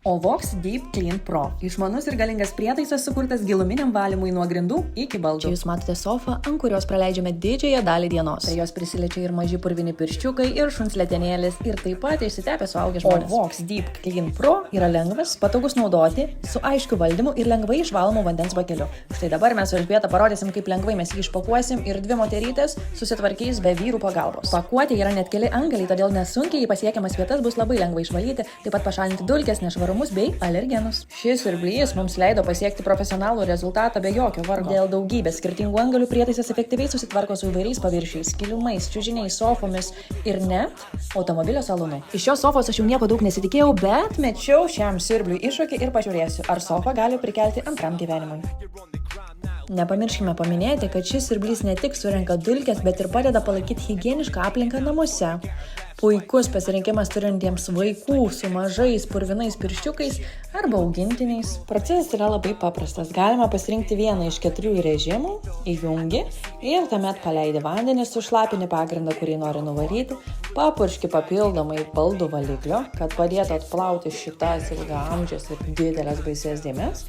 O Vox Deep Clean Pro – išmanus ir galingas prietaisas sukurtas giluminiam valymui nuo grindų iki baldų. Čia jūs matote sofą, ant kurios praleidžiame didžiąją dalį dienos. Prie jos prisiliečia ir maži purvini pirščiukai, ir šuns letenėlis, ir taip pat išsitepę suaugę žmonės. O Vox Deep Clean Pro yra lengvas, patogus naudoti, su aiškiu valdymu ir lengvai išvalomu vandens bakeliu. Štai dabar mes su Elžbieta parodysim, kaip lengvai mes jį išpakuosim ir dvi moterytės susitvarkys be vyrų pagalbos. Pakuotė yra net keli antgaliai, todėl nesunkiai į pasiekiamas vietas bus labai lengva išvalyti, taip pat pašalinti dulkes, nešvarumus bei alergenus. Šis siurblys mums leido pasiekti profesionalų rezultatą be jokio vargo. Dėl daugybės skirtingų antgalių prietaisas efektyviai susitvarko su įvairiais paviršiais, kilimais, čiužiniais, sofomis ir net automobilio salonu. Iš šios sofos aš jau nieko daug nesitikėjau, bet mečiau šiam siurbliui iššūkį ir pažiūrėsiu, ar sofa gali prikelti antram gyvenimui. Nepamirškime paminėti, kad šis siurblys ne tik surenka dulkes, bet ir padeda palaikyti higienišką aplinką namuose. Puikus pasirinkimas turintiems vaikų su mažais purvinais pirščiukais arba augintiniais. Procesas yra labai paprastas. Galima pasirinkti vieną iš 4 režimų, įjungi ir tuomet paleidi vandenį, sušlapini pagrindą, kurį nori nuvaryti, papurški papildomai baldų valiklio, kad padėtų atplauti šitas ilgaamžės ir didelės baisės dėmes.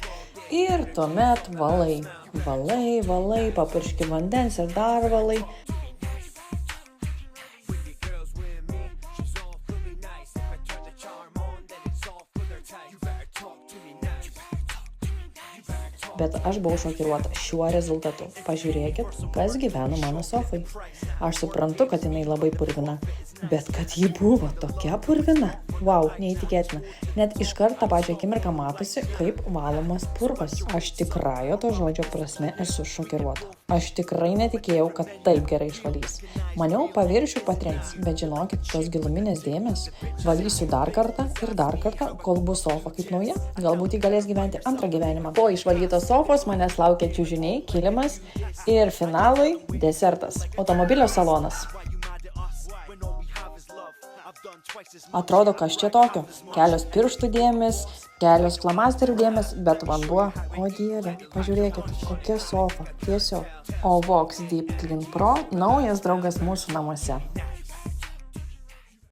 Ir tuomet valai, papurški vandens ir dar valai. Bet aš buvau šokiruota šiuo rezultatu. Pažiūrėkit, kas gyveno mano sofai. Aš suprantu, kad jinai labai purvina, bet kad ji buvo tokia purvina. Vau, neįtikėtina. Net iškart tą pačią akimirką matosi, kaip valomas purvas. Aš tikrąja to žodžio prasme esu šokiruota. Aš tikrai netikėjau, kad taip gerai išvalys. Maniau, paviršių patrins, bet žinokit, tos giluminės dėmės valysiu dar kartą, kol bus sofa kaip nauja. Galbūt ji galės gyventi antrą gyvenimą. Po išvalytos sofos manęs laukia čiužiniai, kilimas ir finalui desertas – automobilio salonas. Atrodo, kas čia tokio. Kelios pirštų dėmės, kelios flamasterių dėmės, bet vanduo. O dieve, pažiūrėkit, kokia sofa. Tiesiog. O Vox Deep Clean Pro – naujas draugas mūsų namuose.